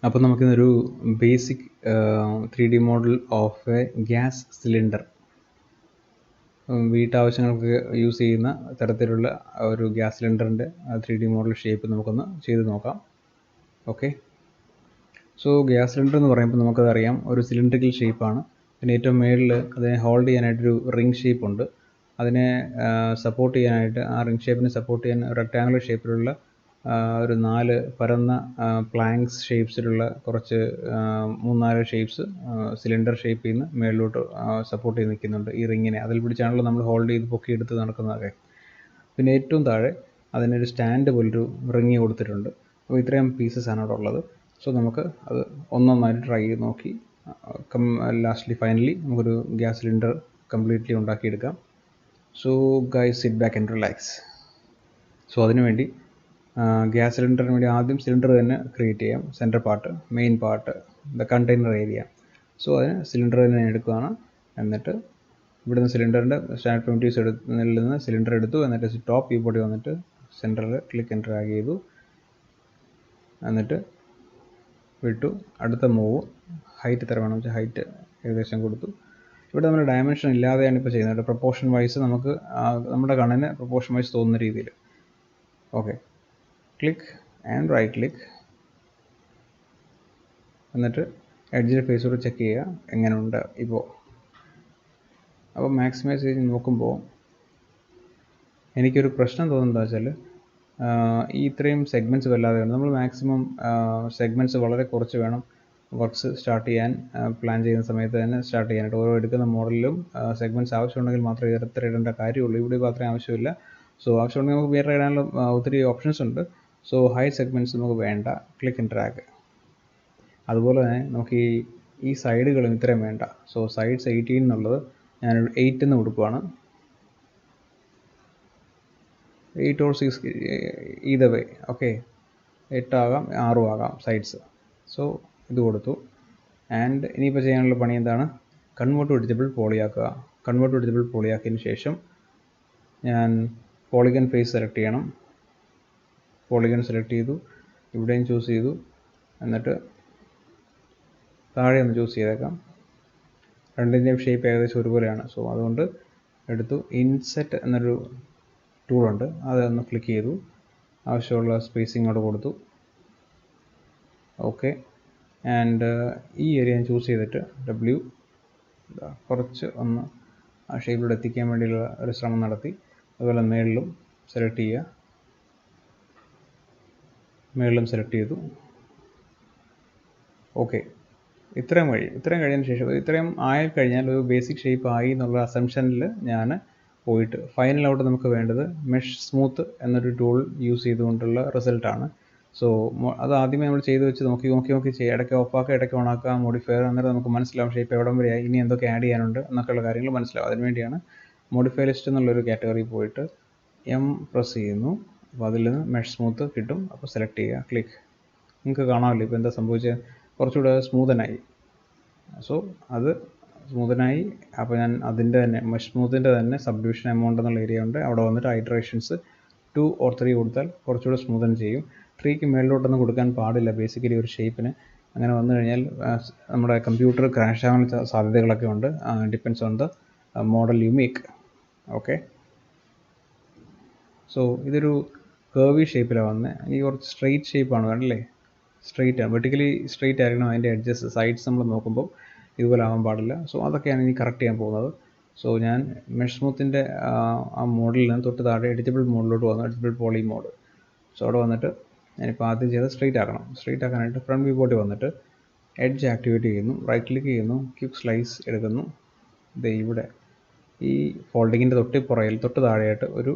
അപ്പോൾ നമുക്കിന്നൊരു basic 3D model of a gas cylinder, വീട്ടാവശ്യങ്ങൾക്ക് യൂസ് ചെയ്യുന്ന തരത്തിലുള്ള ഒരു ഗ്യാസ് സിലിണ്ടറിൻ്റെ 3D മോഡൽ ഷേപ്പ് നമുക്കൊന്ന് ചെയ്ത് നോക്കാം. ഓക്കെ, സോ ഗ്യാസ് സിലിണ്ടർ എന്ന് പറയുമ്പോൾ നമുക്കതറിയാം ഒരു സിലിണ്ടറിക്കൽ ഷേപ്പാണ്. പിന്നെ ഏറ്റവും മുകളിൽ അതിനെ ഹോൾഡ് ചെയ്യാനായിട്ടൊരു റിംഗ് ഷേപ്പ് ഉണ്ട്. അതിനെ സപ്പോർട്ട് ചെയ്യാനായിട്ട്, ആ റിംഗ് ഷേപ്പിനെ സപ്പോർട്ട് ചെയ്യാൻ റെക്ടാങ്കുലർ ഷേപ്പിലുള്ള ഒരു 4 പരന്ന പ്ലാങ്ക്സ് ഷേപ്സിലുള്ള കുറച്ച് 3-4 ഷേപ്സ് സിലിണ്ടർ ഷേപ്പിൽ നിന്ന് മേളിലോട്ട് സപ്പോർട്ട് ചെയ്ത് നിൽക്കുന്നുണ്ട്. ഈ റിങ്ങിനെ അതിൽ പിടിച്ചാണല്ലോ നമ്മൾ ഹോൾഡ് ചെയ്ത് പൊക്കിയെടുത്ത് നടക്കുന്നതൊക്കെ. പിന്നെ ഏറ്റവും താഴെ അതിനൊരു സ്റ്റാൻഡ് പോലൊരു റിങ് കൊടുത്തിട്ടുണ്ട്. അപ്പോൾ ഇത്രയും പീസസ് ആണ് അവിടെ ഉള്ളത്. സോ നമുക്ക് അത് ഒന്നൊന്നായിട്ട് ട്രൈ ചെയ്ത് നോക്കി ലാസ്റ്റ്ലി ഫൈനലി നമുക്കൊരു ഗ്യാസ് സിലിണ്ടർ കംപ്ലീറ്റ്ലി ഉണ്ടാക്കിയെടുക്കാം. So guys, sit back and relax. So അതിനുവേണ്ടി ഗ്യാസ് സിലിണ്ടറിന് വേണ്ടി ആദ്യം സിലിണ്ടർ തന്നെ ക്രിയേറ്റ് ചെയ്യാം. Centre part, main part, the container area. So അതിന് സിലിണ്ടർ തന്നെ എടുക്കുകയാണ്. എന്നിട്ട് ഇവിടുന്ന് സിലിണ്ടറിൻ്റെ സ്റ്റാൻഡ് പ്രിമിറ്റീവ്സ് നിന്ന് സിലിണ്ടർ എടുത്തു. എന്നിട്ട് ടോപ്പ് ഈ ബോഡി വന്നിട്ട് സെൻറ്ററിൽ ക്ലിക്ക് ആൻഡ് ഡ്രാഗ് ചെയ്തു. എന്നിട്ട് വിട്ടു. അടുത്ത മൂവ് ഹൈറ്റ് എത്ര വേണമെന്ന് വെച്ചാൽ ഹൈറ്റ് ഏകദേശം കൊടുത്തു. ഇവിടെ നമ്മൾ ഡയമെൻഷൻ ഇല്ലാതെയാണ് ഇപ്പോൾ ചെയ്യുന്നത്. പ്രൊപ്പോർഷൻ വൈസ് നമുക്ക് നമ്മുടെ കണ്ണിന് പ്രൊപ്പോർഷൻ വൈസ് തോന്നുന്ന രീതിയിൽ. Okay, click and right click. എന്നിട്ട് എഡ്ജിൽ ഫേസോട് ചെക്ക് ചെയ്യുക എങ്ങനെയുണ്ട് ഇപ്പോൾ. അപ്പോൾ മാക്സിമൈസ് ചെയ്ത് നോക്കുമ്പോൾ എനിക്കൊരു പ്രശ്നം തോന്നുന്നത് വെച്ചാൽ ഈ ഇത്രയും സെഗ്മെൻറ്റ്സ് വല്ലാതെ വേണം. നമ്മൾ മാക്സിമം സെഗ്മെൻറ്റ്സ് വളരെ കുറച്ച് വേണം വർക്ക്സ് സ്റ്റാർട്ട് ചെയ്യാൻ. പ്ലാൻ ചെയ്യുന്ന സമയത്ത് തന്നെ സ്റ്റാർട്ട് ചെയ്യാനായിട്ട് ഓരോ എടുക്കുന്ന മോഡലിലും സെഗ്മെൻറ്റ്സ് ആവശ്യമുണ്ടെങ്കിൽ മാത്രമേ ഇത്ര ഇടേണ്ട കാര്യമുള്ളൂ. ഇവിടെ മാത്രമേ ആവശ്യമില്ല. സോ ആവശ്യമുണ്ടെങ്കിൽ നമുക്ക് വേറെ ഇടാനുള്ള ഒത്തിരി ഓപ്ഷൻസ് ഉണ്ട്. സോ ഹൈ സെഗ്മെൻറ്റ്സ് നമുക്ക് വേണ്ട. Click and drag. അതുപോലെ തന്നെ നമുക്ക് ഈ സൈഡുകളും ഇത്രയും വേണ്ട. സോ സൈഡ്സ് 18 എന്നുള്ളത് ഞാനൊരു 8 എന്ന് കൊടുക്കുകയാണ്. 8 or 6 either way. ഓക്കെ, 8 ആകാം 6 ആകാം സൈഡ്സ്. സോ ഇത് കൊടുത്തു. ആൻഡ് ഇനിയിപ്പോൾ ചെയ്യാനുള്ള പണി എന്താണ്? കൺവേർട്ട് ടു എഡിറ്റബിൾ പോളിയാക്കുക. കൺവേർട്ട് ടു എഡിറ്റബിൾ പോളിയാക്കിയതിന് ശേഷം ഞാൻ പോളിഗൺ ഫേസ് സെലക്ട് ചെയ്യണം. പോളിഗൺ സെലക്ട് ചെയ്തു. ഇവിടെയും ചൂസ് ചെയ്തു. എന്നിട്ട് താഴെ ഒന്ന് ചൂസ് ചെയ്തേക്കാം. രണ്ടിൻ്റെയും ഷേപ്പ് ഏകദേശം ഒരുപോലെയാണ്. സോ അതുകൊണ്ട് എടുത്തു. ഇൻസെറ്റ് എന്നൊരു ടൂളുണ്ട്, അതൊന്ന് ക്ലിക്ക് ചെയ്തു. ആവശ്യമുള്ള സ്പേസിങ് അവിടെ കൊടുത്തു. ഓക്കെ, ആൻഡ് ഈ ഏരിയ ഞാൻ ചൂസ് ചെയ്തിട്ട് W കുറച്ച് ഒന്ന് ആ ഷേപ്പിലൂടെ എത്തിക്കാൻ വേണ്ടിയുള്ള ഒരു ശ്രമം നടത്തി. അതുപോലെ മേളിലും സെലക്ട് ചെയ്യുക. മേളിലും സെലക്ട് ചെയ്തു. ഓക്കെ, ഇത്രയും കഴിഞ്ഞതിന് ശേഷം ഇത്രയും ആയി കഴിഞ്ഞാൽ ഒരു ബേസിക് ഷേപ്പ് ആയി എന്നുള്ള അസംഷനിൽ ഞാൻ പോയിട്ട് ഫൈനൽ ഔട്ട് നമുക്ക് വേണ്ടത് മെഷ് സ്മൂത്ത് എന്നൊരു ടൂൾ യൂസ് ചെയ്തുകൊണ്ടുള്ള റിസൾട്ടാണ്. സോ അത് ആദ്യമേ നമ്മൾ ചെയ്ത് വെച്ച് നോക്കി ചെയ്യുക. ഇടയ്ക്ക് ഓഫാക്കുക, ഇടയ്ക്ക് ഓണാക്കുക, മോഡിഫയർ. അന്നേരം നമുക്ക് മനസ്സിലാവും ഷേപ്പ് എവിടം വരെയായി, ഇനി എന്തൊക്കെ ആഡ് ചെയ്യാനുണ്ട് എന്നൊക്കെയുള്ള കാര്യങ്ങൾ മനസ്സിലാവും. അതിനുവേണ്ടിയാണ് മോഡിഫൈ ലിസ്റ്റ് എന്നുള്ളൊരു കാറ്റഗറി പോയിട്ട് M പ്രസ് ചെയ്യുന്നു. അപ്പോൾ അതിൽ നിന്ന് മെഷ് സ്മൂത്ത് കിട്ടും. അപ്പോൾ സെലക്ട് ചെയ്യുക, ക്ലിക്ക്. നിങ്ങൾക്ക് കാണാമല്ലോ ഇപ്പോൾ എന്താ സംഭവിച്ചത്, കുറച്ചുകൂടെ സ്മൂത്തനായി. സോ അത് സ്മൂത്തനായി. അപ്പോൾ ഞാൻ അതിൻ്റെ തന്നെ മെഷ് സ്മൂത്തിൻ്റെ തന്നെ സബ്ഡിവിഷൻ എമൗണ്ട് എന്നുള്ള ഏരിയ ഉണ്ട്. അവിടെ വന്നിട്ട് ഐറ്ററേഷൻസ് 2 or 3 കൊടുത്താൽ കുറച്ചുകൂടെ സ്മൂത്തൻ ചെയ്യും. 3ക്ക് മേളിലോട്ടൊന്നും കൊടുക്കാൻ പാടില്ല ബേസിക്കലി ഒരു ഷേപ്പിന്. അങ്ങനെ വന്നു കഴിഞ്ഞാൽ നമ്മുടെ കമ്പ്യൂട്ടർ ക്രാഷ് ആവാൻ സാധ്യതകളൊക്കെ ഉണ്ട്. Depends on the model you make. Okay, so ഇതൊരു കർവി ഷേപ്പിലാണ് വന്നത്. ഈ കുറച്ച് സ്ട്രെയിറ്റ് ഷേപ്പാണ് വേണ്ടല്ലേ. സ്ട്രെയിറ്റ് ആണ്, വെർട്ടിക്കലി സ്ട്രെയിറ്റ് ആയിരിക്കണം. അതിൻ്റെ എഡ്ജസ് സൈഡ്സ് നമ്മൾ നോക്കുമ്പോൾ ഇതുപോലെ ആവാൻ പാടില്ല. സോ അതൊക്കെയാണ് ഇനി കറക്റ്റ് ചെയ്യാൻ പോകുന്നത്. സോ ഞാൻ മെഷ് സ്മൂത്തിൻ്റെ ആ മോഡലിൽ നിന്ന് തൊട്ട് താഴെ എഡിറ്റബിൾ മോഡിലോട്ട് വന്നു, എഡിറ്റബിൾ പോളി മോഡ്. സോ അവിടെ വന്നിട്ട് ഞാനിപ്പോൾ ആദ്യം ചെയ്ത് സ്ട്രെയിറ്റ് ആക്കണം. സ്ട്രെയിറ്റ് ആക്കാനായിട്ട് ഫ്രണ്ട് വ്യൂ ബോട്ടിൽ വന്നിട്ട് എഡ്ജ് ആക്ടിവേറ്റ് ചെയ്യുന്നു, റൈറ്റ് ക്ലിക്ക് ചെയ്യുന്നു, ക്വിക്ക് സ്ലൈസ് എടുക്കുന്നു. ഇവിടെ ഈ ഫോൾഡിങ്ങിൻ്റെ തൊട്ട് താഴെയായിട്ട് ഒരു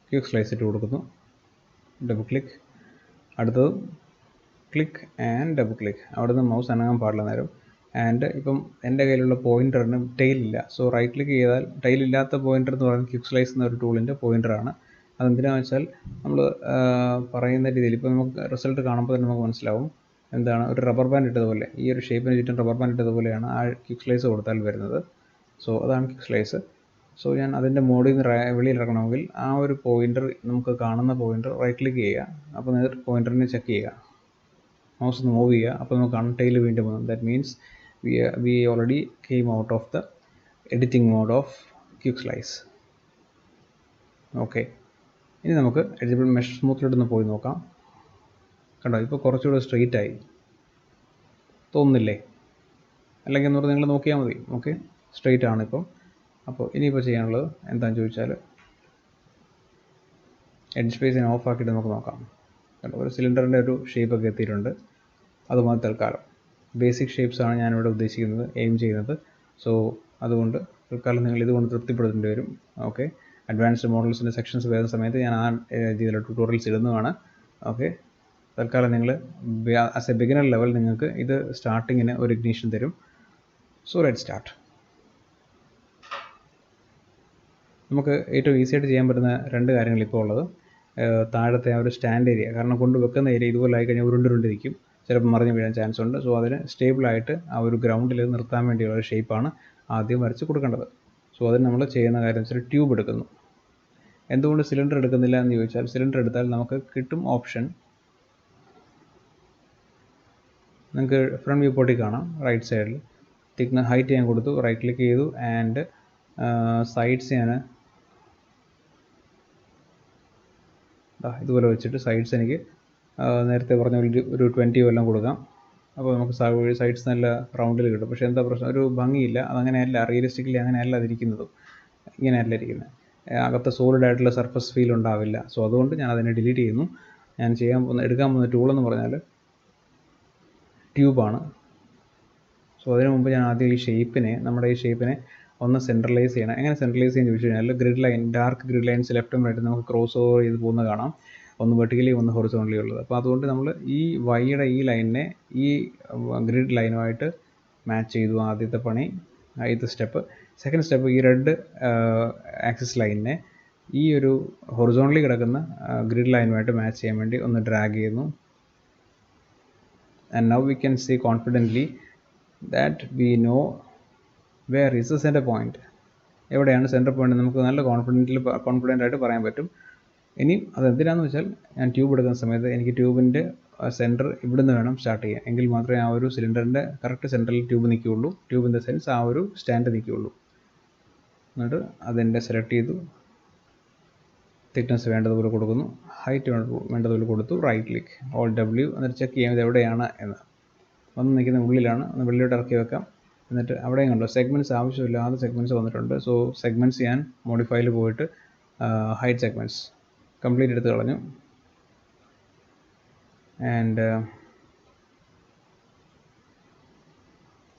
ക്വിക്ക് സ്ലൈസ് ഇട്ട് കൊടുക്കുന്നു. Double click. അടുത്തത് ക്ലിക്ക് ആൻഡ് ഡബിൾ ക്ലിക്ക്. അവിടുന്ന് മൗസ് അനങ്ങാൻ പാടില്ല നേരം. ആൻഡ് ഇപ്പം എൻ്റെ കയ്യിലുള്ള പോയിൻ്ററിന് ടെയിലില്ല. സോ റൈറ്റ് ക്ലിക്ക് ചെയ്താൽ ടെയിലില്ലാത്ത പോയിൻ്റർ എന്ന് പറയുന്നത് ക്വിക്ക് സ്ലൈസ് എന്നൊരു ടൂളിൻ്റെ പോയിൻ്ററാണ്. അതെന്തിനാണെന്ന് വെച്ചാൽ നമ്മൾ പറയുന്ന രീതിയിൽ ഇപ്പോൾ നമുക്ക് റിസൾട്ട് കാണുമ്പോൾ തന്നെ നമുക്ക് മനസ്സിലാവും എന്താണ് ഒരു റബ്ബർ ബാൻഡ് ഇട്ടതുപോലെ, ഈ ഒരു ഷേപ്പിന് ചുറ്റും റബ്ബർ ബാൻഡ് ഇട്ടതുപോലെയാണ് ആ ക്വിക്ക് സ്ലൈസ് കൊടുത്താൽ വരുന്നത്. സോ അതാണ് ക്വിക്ക് സ്ലൈസ്. സോ ഞാൻ അതിൻ്റെ മോഡിൽ നിന്ന് വെളിയിലിറങ്ങണമെങ്കിൽ ആ ഒരു പോയിൻ്റർ, നമുക്ക് കാണുന്ന പോയിൻ്റർ റൈറ്റ് ക്ലിക്ക് ചെയ്യുക. അപ്പോൾ നേരിട്ട് പോയിൻ്ററിനെ ചെക്ക് ചെയ്യുക. മൗസ് ഒന്ന് മൂവ് ചെയ്യുക, അപ്പോൾ നമുക്ക് കാണാം ടെയിൽ വീണ്ടും വന്നു. That means we already came out of the editing mode of quick slice. Okay, ഇനി നമുക്ക് എഡിറ്റബിൾ മെഷ് സ്മൂത്തിലോട്ടൊന്ന് പോയി നോക്കാം. കണ്ടോ, ഇപ്പോൾ കുറച്ചുകൂടെ സ്ട്രെയിറ്റ് ആയി തോന്നുന്നില്ലേ? അല്ലെങ്കിൽ എന്ന് പറഞ്ഞാൽ നിങ്ങൾ നോക്കിയാൽ മതി. ഓക്കെ, സ്ട്രെയിറ്റ് ആണ് ഇപ്പം. അപ്പോൾ ഇനിയിപ്പോൾ ചെയ്യാനുള്ളത് എന്താണെന്ന് ചോദിച്ചാൽ എഡ്ജ് സ്പേസിനെ ഓഫ് ആക്കിയിട്ട് നമുക്ക് നോക്കാം. കണ്ടോ, ഒരു സിലിണ്ടറിൻ്റെ ഒരു ഷേപ്പൊക്കെ എത്തിയിട്ടുണ്ട്. അതുമാതിരി തൽക്കാലം ബേസിക് ഷേപ്സാണ് ഞാനിവിടെ ഉദ്ദേശിക്കുന്നത്, എയിം ചെയ്യുന്നത്. സോ അതുകൊണ്ട് തൽക്കാലം നിങ്ങൾ ഇതുകൊണ്ട് തൃപ്തിപ്പെടുത്തേണ്ടി വരും. ഓക്കെ, അഡ്വാൻസ്ഡ് മോഡൽസിൻ്റെ സെക്ഷൻസ് വരുന്ന സമയത്ത് ഞാൻ ആ രീതിയിലുള്ള ട്യൂട്ടോറിയൽസ് ഇടുന്നതാണ്. ഓക്കെ, തൽക്കാലം നിങ്ങൾ ആസ് എ ബിഗിനർ ലെവൽ നിങ്ങൾക്ക് ഇത് സ്റ്റാർട്ടിങ്ങിന് ഒരു ഇഗ്നീഷൻ തരും. So let start. നമുക്ക് ഏറ്റവും ഈസി ആയിട്ട് ചെയ്യാൻ പറ്റുന്ന രണ്ട് കാര്യങ്ങൾ ഇപ്പോൾ ഉള്ളത്, താഴത്തെ ആ ഒരു സ്റ്റാൻഡ് ഏരിയ, കാരണം കൊണ്ട് വെക്കുന്ന ഏരിയ ഇതുപോലെ ആയി കഴിഞ്ഞാൽ ഉരുണ്ടിരിക്കും, ചിലപ്പോൾ മറിഞ്ഞ് വീഴാൻ ചാൻസ് ഉണ്ട്. സോ അതിന് സ്റ്റേബിളായിട്ട് ആ ഒരു ഗ്രൗണ്ടിൽ നിർത്താൻ വേണ്ടിയുള്ള ഒരു ഷേപ്പാണ് ആദ്യം വരച്ച് കൊടുക്കേണ്ടത്. സോ അതിന് നമ്മൾ ചെയ്യുന്ന കാര്യം വെച്ചാൽ ട്യൂബ് എടുക്കുന്നു. എന്തുകൊണ്ട് സിലിണ്ടർ എടുക്കുന്നില്ല എന്ന് ചോദിച്ചാൽ, സിലിണ്ടർ എടുത്താൽ നമുക്ക് കിട്ടും ഓപ്ഷൻ, നിങ്ങൾക്ക് ഫ്രണ്ട് വ്യൂ പോർട്ടിൽ കാണാം റൈറ്റ് സൈഡിൽ തിക്നെസ് ഹൈറ്റ് ഞാൻ കൊടുത്തു, റൈറ്റ് ക്ലിക്ക് ചെയ്തു ആൻഡ് സൈഡ്സ് ഞാൻ ഇതുപോലെ വെച്ചിട്ട് സൈഡ്സ് എനിക്ക് നേരത്തെ പറഞ്ഞ ഒരു 20 എല്ലാം കൊടുക്കാം. അപ്പോൾ നമുക്ക് സൈഡ്സ് നല്ല റൗണ്ടിൽ കിട്ടും. പക്ഷേ എന്താ പ്രശ്നം, ഒരു ഭംഗിയില്ല. അതങ്ങനെയല്ല, റിയലിസ്റ്റിക്കലി അങ്ങനെയല്ല അതിരിക്കുന്നത്, ഇങ്ങനെയല്ല ഇരിക്കുന്നത്. അകത്ത് സോളിഡ് ആയിട്ടുള്ള സർഫസ് ഫീൽ ഉണ്ടാവില്ല. സോ അതുകൊണ്ട് ഞാൻ അതിനെ ഡിലീറ്റ് ചെയ്യുന്നു. ഞാൻ എടുക്കാൻ പോകുന്ന ടൂളെന്ന് പറഞ്ഞാൽ ട്യൂബാണ്. സോ അതിനു മുമ്പ് ഞാൻ ആദ്യം നമ്മുടെ ഈ ഷേപ്പിനെ ഒന്ന് സെൻട്രലൈസ് ചെയ്യണം. എങ്ങനെ സെൻട്രലൈസ് ചെയ്യാൻ ചോദിച്ചു കഴിഞ്ഞാൽ, grid line, dark grid lines ലെഫ്റ്റും റൈറ്റും നമുക്ക് ക്രോസ് ഓവർ ചെയ്ത് പോകുന്നത് കാണാം, ഒന്ന് വെർട്ടിക്കലി ഒന്ന് ഹൊറിസോണ്ടലി ഉള്ളത്. അപ്പോൾ അതുകൊണ്ട് നമ്മൾ ഈ വൈയുടെ ഈ ലൈനിനെ ഈ ഗ്രിഡ് ലൈനുമായിട്ട് മാച്ച് ചെയ്തു ആദ്യത്തെ പണി, ആദ്യത്തെ സ്റ്റെപ്പ്. സെക്കൻഡ് സ്റ്റെപ്പ്, ഈ റെഡ് ആക്സിസ് ലൈനിനെ ഈ ഒരു ഹൊറിസോണ്ടലി കിടക്കുന്ന ഗ്രിഡ് ലൈനുമായിട്ട് മാച്ച് ചെയ്യാൻ വേണ്ടി ഒന്ന് ഡ്രാഗ് ചെയ്യുന്നു. And now we can say confidently that we know where is the center point. എവിടെയാണ് സെൻറ്റർ പോയിന്റ് നമുക്ക് നല്ല കോൺഫിഡൻ്റ് ആയിട്ട് പറയാൻ പറ്റും. ഇനി അതെന്തിനാന്ന് വെച്ചാൽ, ഞാൻ ട്യൂബ് എടുക്കുന്ന സമയത്ത് എനിക്ക് ട്യൂബിൻ്റെ സെൻറ്റർ ഇവിടുന്ന് വേണം സ്റ്റാർട്ട് ചെയ്യാൻ, എങ്കിൽ മാത്രമേ ആ ഒരു സിലിണ്ടറിൻ്റെ കറക്റ്റ് സെൻറ്ററിൽ ട്യൂബ് നിൽക്കുകയുള്ളൂ, ട്യൂബിൻ്റെ സെൻസ് ആ ഒരു സ്റ്റാൻഡ് നിൽക്കുകയുള്ളൂ. എന്നിട്ട് അതിൻ്റെ സെലക്ട് ചെയ്തു, തിക്നെസ് വേണ്ടതുപോലെ കൊടുക്കുന്നു, ഹൈറ്റ് വേണ്ടതുപോലെ കൊടുത്തു, റൈറ്റ് ക്ലിക്ക് ഓൾ W, എന്നിട്ട് ചെക്ക് ചെയ്യാം ഇത് എവിടെയാണ് എന്ന്. വന്ന് നിൽക്കുന്ന ഉള്ളിലാണ്, ഒന്ന് വെള്ളിലോട്ട് ഇറക്കി വെക്കാം. എന്നിട്ട് അവിടെയും കണ്ടോ സെഗ്മെൻറ്റ്സ് ആവശ്യമില്ലാതെ സെഗ്മെൻറ്റ്സ് വന്നിട്ടുണ്ട്. സോ സെഗ്മെൻറ്റ്സ് ഞാൻ മോഡിഫൈയിൽ പോയിട്ട് ഹൈറ്റ് സെഗ്മെൻറ്റ്സ് കംപ്ലീറ്റ് എടുത്ത് കളഞ്ഞു. ആൻഡ്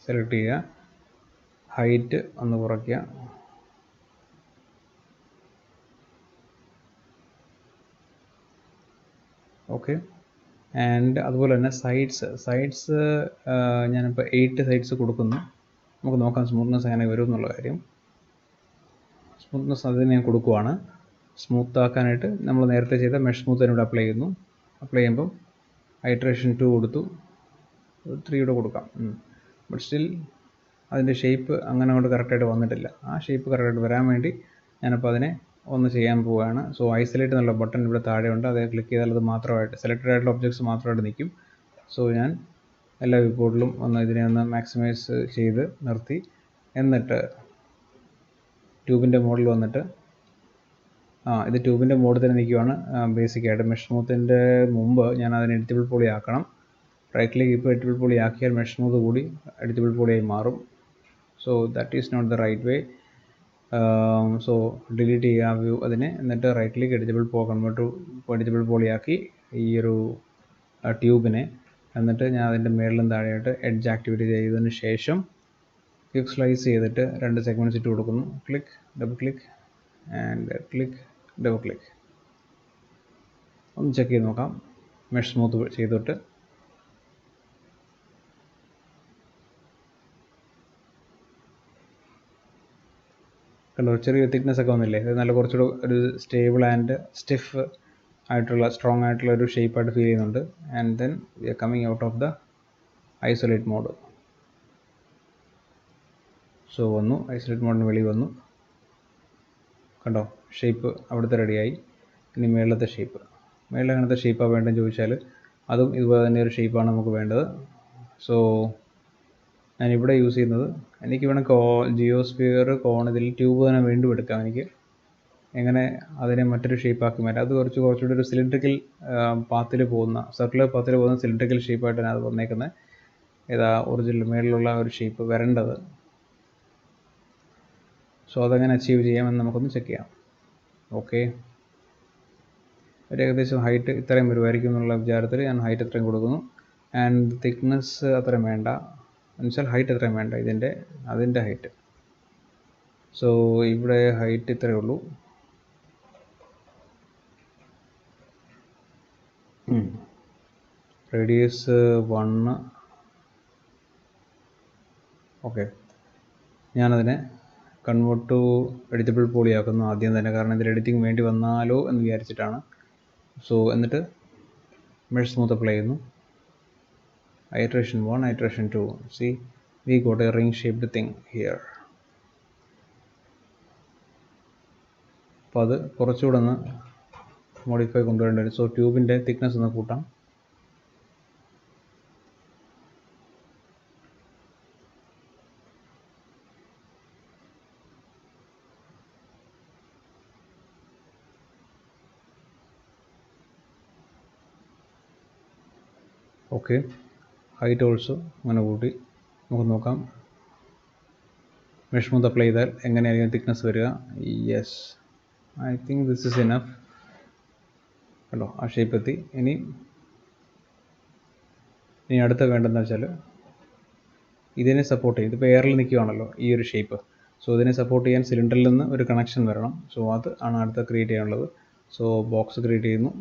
സെലക്ട് ചെയ്യുക, ഹൈറ്റ് ഒന്ന് കുറയ്ക്കുക, ഓക്കെ. ആൻഡ് അതുപോലെ തന്നെ സൈഡ്സ് ഞാനിപ്പോൾ 8 സൈഡ്സ് കൊടുക്കുന്നു. നമുക്ക് നോക്കാം സ്മൂത്ത്നെസ് എങ്ങനെ വരും എന്നുള്ള കാര്യം. സ്മൂത്ത്നെസ് അതിന് ഞാൻ കൊടുക്കുവാണ്. സ്മൂത്ത് ആക്കാനായിട്ട് നമ്മൾ നേരത്തെ ചെയ്ത മെഷ് സ്മൂത്ത് തന്നെ ഇവിടെ അപ്ലൈ ചെയ്യുന്നു. അപ്ലൈ ചെയ്യുമ്പം ഐട്രേഷൻ 2 കൊടുത്തു, 3 കൂടെ കൊടുക്കാം. ബട്ട് സ്റ്റിൽ അതിൻ്റെ ഷേപ്പ് അങ്ങനെ കൊണ്ട് കറക്റ്റായിട്ട് വന്നിട്ടില്ല. ആ ഷേപ്പ് കറക്റ്റായിട്ട് വരാൻ വേണ്ടി ഞാനപ്പോൾ അതിനെ ഒന്ന് ചെയ്യാൻ പോവുകയാണ്. സോ ഐസൊലേറ്റ് എന്നുള്ള ബട്ടൺ ഇവിടെ താഴെയുണ്ട്, അത് ക്ലിക്ക് ചെയ്താൽ അത് മാത്രമായിട്ട് സെലക്റ്റഡ് ആയിട്ടുള്ള ഒബ്ജക്ട്സ് മാത്രമായിട്ട് നിൽക്കും. സോ ഞാൻ എല്ലാ വ്യൂ പോർട്ടിലും ഇതിനെ ഒന്ന് മാക്സിമൈസ് ചെയ്ത് നിർത്തി, എന്നിട്ട് ട്യൂബിൻ്റെ മോഡിൽ വന്നിട്ട് ഇത് ട്യൂബിൻ്റെ മോഡിൽ തന്നെ നിൽക്കുകയാണ്. ബേസിക്കായിട്ട് മെഷ് സ്മൂത്തിൻ്റെ മുമ്പ് ഞാൻ അതിനെ എഡിറ്റബിൾ പോളി ആക്കണം. റൈറ്റ് ക്ലിക്ക് ഇപ്പോൾ എഡിറ്റബിൾ പോളി ആക്കിയാൽ മെഷ് സ്മൂത്ത് കൂടി എഡിറ്റബിൾ പോളിയായി മാറും. So that is not the right way. So delete ചെയ്യുക വ്യൂ അതിനെ, എന്നിട്ട് റൈറ്റ് ക്ലിക്ക് എഡിറ്റബിൾ പോളിയാക്കി ഈ ഒരു ട്യൂബിനെ, എന്നിട്ട് ഞാൻ അതിൻ്റെ മേളിലും താഴെയായിട്ട് എഡ്ജ് ആക്ടിവേറ്റ് ചെയ്തതിന് ശേഷം ക്വിക്ക് സ്ലൈസ് ചെയ്തിട്ട് 2 സെഗ്മെൻറ്റ്സ് ഇട്ട് കൊടുക്കുന്നു. Click, double click and click, double click. ഒന്ന് ചെക്ക് ചെയ്ത് നോക്കാം മെഷ് സ്മൂത്ത് ചെയ്തിട്ട്. കണ്ടോ ചെറിയ തിക്നെസ് ഒക്കെ വന്നില്ലേ? ഇത് നല്ല കുറച്ചുകൂടെ ഒരു സ്റ്റേബിൾ ആൻഡ് സ്റ്റിഫ് ആയിട്ടുള്ള സ്ട്രോങ് ആയിട്ടുള്ള ഒരു ഷേപ്പായിട്ട് ഫീൽ ചെയ്യുന്നുണ്ട്. And then we are coming out of the isolate mode. So വന്നു, ഐസൊലേറ്റ് മോഡിന് വെളി വന്നു. കണ്ടോ ഷേപ്പ് അവിടുത്തെ റെഡിയായി. ഇനി മേളത്തെ ഷേപ്പ്, മേളിൽ അങ്ങനത്തെ ഷേപ്പാണ് വേണ്ടതെന്ന് ചോദിച്ചാൽ അതും ഇതുപോലെ തന്നെ ഒരു ഷേപ്പാണ് നമുക്ക് വേണ്ടത്. സോ ഞാനിവിടെ യൂസ് ചെയ്യുന്നത്, എനിക്ക് വേണം ജിയോസ്ഫിയർ കോൺ ഇതിൽ ട്യൂബ് തന്നെ വീണ്ടും എടുക്കാം. എനിക്ക് എങ്ങനെ അതിനെ മറ്റൊരു ഷേപ്പാക്കി മാറ്റാം. അത് കുറച്ചുകൂടി ഒരു സിലിണ്ടറിക്കൽ പാത്തിൽ പോകുന്ന, സർക്കുലർ പാത്തിൽ പോകുന്ന സിലിണ്ടറിക്കൽ ഷേപ്പായിട്ടാണ് അത് വന്നേക്കുന്നത്. ഏതാ ഒറിജിനൽ മേളിലുള്ള ഒരു ഷേപ്പ് വരേണ്ടത്. സോ അതെങ്ങനെ അച്ചീവ് ചെയ്യാമെന്ന് നമുക്കൊന്ന് ചെക്ക് ചെയ്യാം. ഓക്കെ, ഒരു ഏകദേശം ഹൈറ്റ് ഇത്രയും വരുമായിരിക്കും എന്നുള്ള വിചാരത്തിൽ ഞാൻ ഹൈറ്റ് ഇത്രയും കൊടുക്കുന്നു. ആൻഡ് തിക്നെസ് അത്രയും വേണ്ട, എന്നുവെച്ചാൽ ഹൈറ്റ് അത്രയും വേണ്ട അതിൻ്റെ ഹൈറ്റ്. സോ ഇവിടെ ഹൈറ്റ് ഇത്രയേ ഉള്ളൂ. റേഡിയസ് 1. ഓക്കെ, ഞാനതിനെ കൺവേർട്ട് ടു എഡിറ്റബിൾ പോളി ആക്കുന്നു ആദ്യം തന്നെ, കാരണം ഇതിൽ എഡിറ്റിംഗ് വേണ്ടി വന്നാലോ എന്ന് വിചാരിച്ചിട്ടാണ്. സോ എന്നിട്ട് മെഷ് സ്മൂത്ത് അപ്ലൈ ചെയ്യുന്നു. iteration 1, iteration 2. See, we got a ring shaped thing here. അപ്പോൾ അത് കുറച്ചുകൂടെ ഒന്ന് മോഡിഫൈ കൊണ്ടുവരേണ്ടി വരും. സോ ട്യൂബിൻ്റെ തിക്നെസ് ഒന്ന് കൂട്ടാം. ഓക്കെ, ഹൈറ്റ് ഓൾസോ അങ്ങനെ കൂട്ടി. നമുക്ക് നോക്കാം മെഷ് സ്മൂത്ത് അപ്ലൈ ചെയ്താൽ എങ്ങനെയായിരിക്കും തിക്നെസ് വരിക. Yes, I think this is enough. കണ്ടോ, ആ ഷേപ്പ് എത്തി. ഇനി അടുത്ത വേണ്ടതെന്ന് വെച്ചാൽ ഇതിനെ സപ്പോർട്ട് ചെയ്യും. ഇതിപ്പോൾ എയറിൽ നിൽക്കുകയാണല്ലോ ഈ ഒരു ഷേപ്പ്. സോ ഇതിനെ സപ്പോർട്ട് ചെയ്യാൻ സിലിണ്ടറിൽ നിന്ന് ഒരു കണക്ഷൻ വരണം. സോ അത് ആണ് അടുത്ത ക്രിയേറ്റ് ചെയ്യാനുള്ളത്. സോ ബോക്സ് ക്രിയേറ്റ് ചെയ്യുന്നു.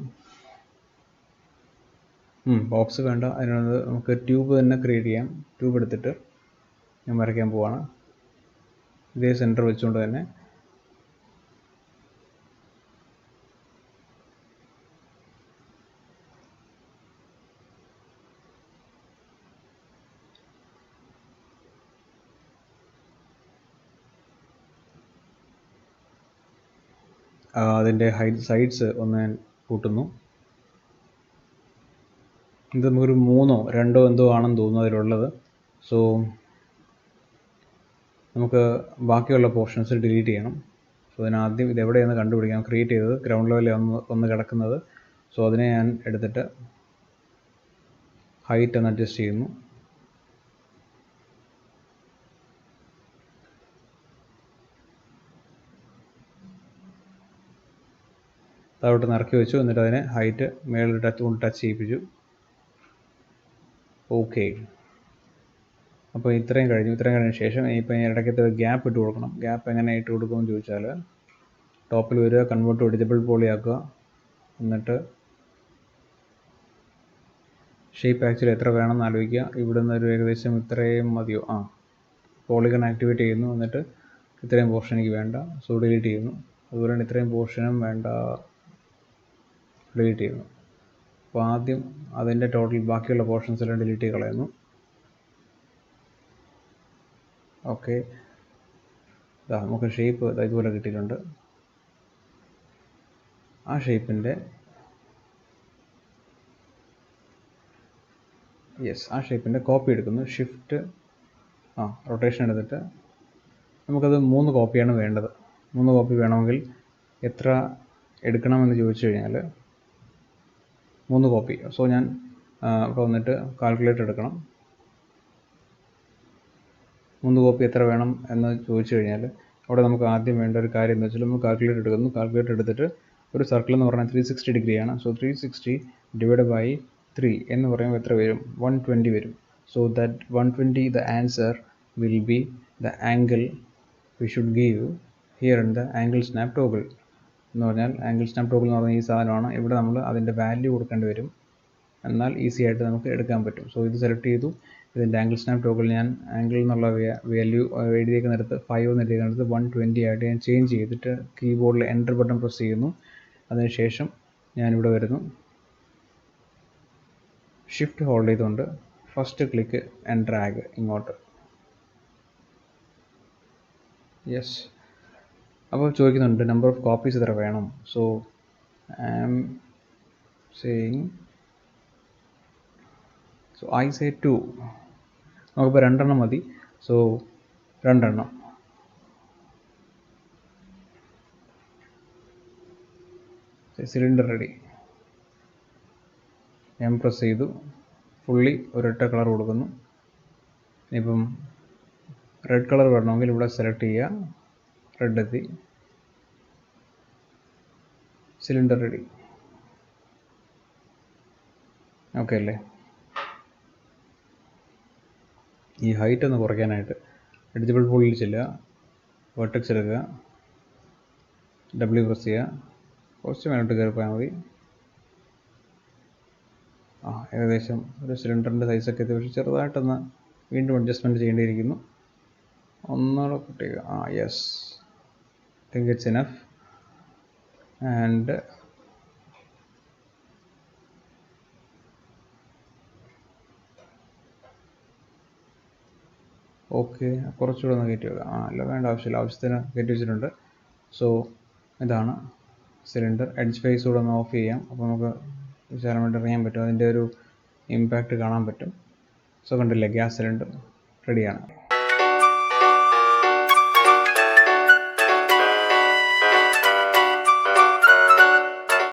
ബോക്സ് വേണ്ട, അതിനകത്ത് നമുക്ക് ട്യൂബ് തന്നെ ക്രിയേറ്റ് ചെയ്യാം. ട്യൂബ് എടുത്തിട്ട് ഞാൻ വരയ്ക്കാൻ പോവാണ്. ഇതേ സെൻറ്റർ വെച്ചുകൊണ്ട് തന്നെ അതിൻ്റെ സൈഡ്സ് ഒന്ന് ഞാൻ കൂട്ടുന്നു. ഇത് നമുക്കൊരു 3 or 2 എന്തോ ആണെന്ന് തോന്നുന്നു അതിലുള്ളത്. സോ നമുക്ക് ബാക്കിയുള്ള പോർഷൻസ് ഡിലീറ്റ് ചെയ്യണം. സോ അതിനാദ്യം ഇതെവിടെയാണ് കണ്ടുപിടിക്കാം. ക്രിയേറ്റ് ചെയ്തത് ഗ്രൗണ്ട് ലെവലിൽ ഒന്ന് കിടക്കുന്നത്. സോ അതിനെ ഞാൻ എടുത്തിട്ട് ഹൈറ്റ് ഒന്ന് അഡ്ജസ്റ്റ് ചെയ്യുന്നു. താഴോട്ട് ഇറക്കി വെച്ചു. എന്നിട്ട് അതിനെ ഹൈറ്റ് മേളിൽ ടച്ച് ചെയ്യിപ്പിച്ചു. ഓക്കെ, അപ്പോൾ ഇത്രയും കഴിഞ്ഞ ശേഷം ഇപ്പം ഇടയ്ക്കത്തെ ഗ്യാപ്പ് ഇട്ട് കൊടുക്കണം. ഗ്യാപ്പ് എങ്ങനെ ഇട്ട് കൊടുക്കുമെന്ന് ചോദിച്ചാൽ, ടോപ്പിൽ വരിക, കൺവേർട്ട് ടു എഡിറ്റബിൾ പോളി ആക്കുക. എന്നിട്ട് ഷേപ്പ് ആക്ച്വലി എത്ര വേണമെന്ന് ആലോചിക്കുക. ഇവിടെ നിന്ന് ഒരു ഏകദേശം ഇത്രയും മതിയോ? പോളിഗൺ ആക്ടിവേറ്റ് ചെയ്യുന്നു. എന്നിട്ട് ഇത്രയും പോർഷൻ എനിക്ക് വേണ്ട, സോ ഡിലീറ്റ് ചെയ്യുന്നു. അതുപോലെ തന്നെ ഇത്രയും പോർഷനും വേണ്ട, ഡിലീറ്റ് ചെയ്യുന്നു. അപ്പോൾ ആദ്യം അതിൻ്റെ ടോട്ടൽ ബാക്കിയുള്ള പോർഷൻസ് എല്ലാം ഡിലീറ്റ് ചെയ്ത് കളയുന്നു. ഓക്കെ, നമുക്ക് ഷേപ്പ് ഇതുപോലെ കിട്ടിയിട്ടുണ്ട്. ആ ഷേപ്പിൻ്റെ കോപ്പി എടുക്കുന്നു. ഷിഫ്റ്റ് റൊട്ടേഷൻ എടുത്തിട്ട് നമുക്കത് 3 കോപ്പിയാണ് വേണ്ടത്. 3 കോപ്പി വേണമെങ്കിൽ എത്ര എടുക്കണമെന്ന് ചോദിച്ചു കഴിഞ്ഞാൽ 3 കോപ്പി. സോ ഞാൻ ഇവിടെ വന്നിട്ട് കാൽക്കുലേറ്റർ എടുക്കണം. 3 കോപ്പി എത്ര വേണം എന്ന് ചോദിച്ചു കഴിഞ്ഞാൽ അവിടെ നമുക്ക് ആദ്യം വേണ്ട ഒരു കാര്യം എന്ന് വെച്ചാൽ നമ്മൾ കാൽക്കുലേറ്റർ എടുക്കുന്നു. കാൽക്കുലേറ്റർ എടുത്തിട്ട് ഒരു സർക്കിൾ എന്ന് പറഞ്ഞാൽ 360 ഡിഗ്രിയാണ്. സോ 360 ഡിവൈഡ് ബൈ 3 എന്ന് പറയുമ്പോൾ എത്ര വരും? 120 വരും. So that 120 the answer will be the angle we should give here in the angle snap toggle എന്ന് പറഞ്ഞാൽ, ആംഗിൾ സ്നാപ്പ് ടോഗിൾ എന്ന് പറഞ്ഞാൽ ഈ സാധനമാണ്. ഇവിടെ നമ്മൾ അതിൻ്റെ വാല്യൂ കൊടുക്കേണ്ടി വരും, എന്നാൽ ഈസി ആയിട്ട് നമുക്ക് എടുക്കാൻ പറ്റും. സോ ഇത് സെലക്ട് ചെയ്തു. ഇതിൻ്റെ ആംഗിൾ സ്നാപ്പ് ടോഗിൾ ഞാൻ ആംഗിൾ എന്നുള്ള വാല്യൂ എഴുതിയേക്കുന്നിടത്ത് 5 എന്ന് എഴുതിയേക്കുന്നിടത്ത് 120 ആയിട്ട് ഞാൻ ചേഞ്ച് ചെയ്തിട്ട് കീബോർഡിൽ എൻ്റർ ബട്ടൺ പ്രസ് ചെയ്യുന്നു. അതിനുശേഷം ഞാനിവിടെ വരുന്നു, ഷിഫ്റ്റ് ഹോൾഡ് ചെയ്തുകൊണ്ട് ഫസ്റ്റ് ക്ലിക്ക് ആൻഡ് ഡ്രാഗ് ഇങ്ങോട്ട്. യെസ്, അപ്പോൾ ചോദിക്കുന്നുണ്ട് നമ്പർ ഓഫ് കോപ്പീസ് എത്ര വേണം. So I am saying so I say 2. നമുക്കിപ്പോൾ 2 എണ്ണം മതി. സോ 2 എണ്ണം. Cylinder ready. ഞാൻ പ്രസ് ചെയ്തു. ഫുള്ളി ഒരൊറ്റ കളർ കൊടുക്കുന്നു. ഇനിയിപ്പം റെഡ് കളർ വരണമെങ്കിൽ ഇവിടെ സെലക്ട് ചെയ്യുക. റെഡ് എത്തി. Cylinder ready. ഓക്കെ അല്ലേ? ഈ ഹൈറ്റ് ഒന്ന് കുറയ്ക്കാനായിട്ട് എഡിറ്റബിൾ ടൂളിൽ ചെല്ലുക, വെർട്ടെക്സ് എടുക്കുക, W പ്രസ് ചെയ്യുക, കുറച്ച് മേലോട്ട് കയറിപ്പോയാൽ മതി. ഏകദേശം ഒരു സിലിണ്ടറിൻ്റെ സൈസൊക്കെ എത്തി. പക്ഷേ ചെറുതായിട്ടൊന്ന് വീണ്ടും അഡ്ജസ്റ്റ്മെൻറ്റ് ചെയ്യേണ്ടിയിരിക്കുന്നു. ഒന്നുകൂടെ കൂട്ടുക. Yes, think it's enough. And okay, കുറച്ചുകൂടെ ഒന്ന് കയറ്റി വെക്കാം. അല്ല, വേണ്ട, ആവശ്യമില്ല. ആവശ്യത്തിന് കയറ്റി വെച്ചിട്ടുണ്ട്. സോ ഇതാണ് സിലിണ്ടർ. എഡ്ജ് ഫേസ് കൂടെ ഒന്ന് ഓഫ് ചെയ്യാം. അപ്പോൾ നമുക്ക് വിശാലമായിട്ട് അറിയാൻ പറ്റും, അതിൻ്റെ ഒരു ഇമ്പാക്റ്റ് കാണാൻ പറ്റും. സോ കണ്ടില്ലേ, ഗ്യാസ് സിലിണ്ടർ റെഡിയാണ്.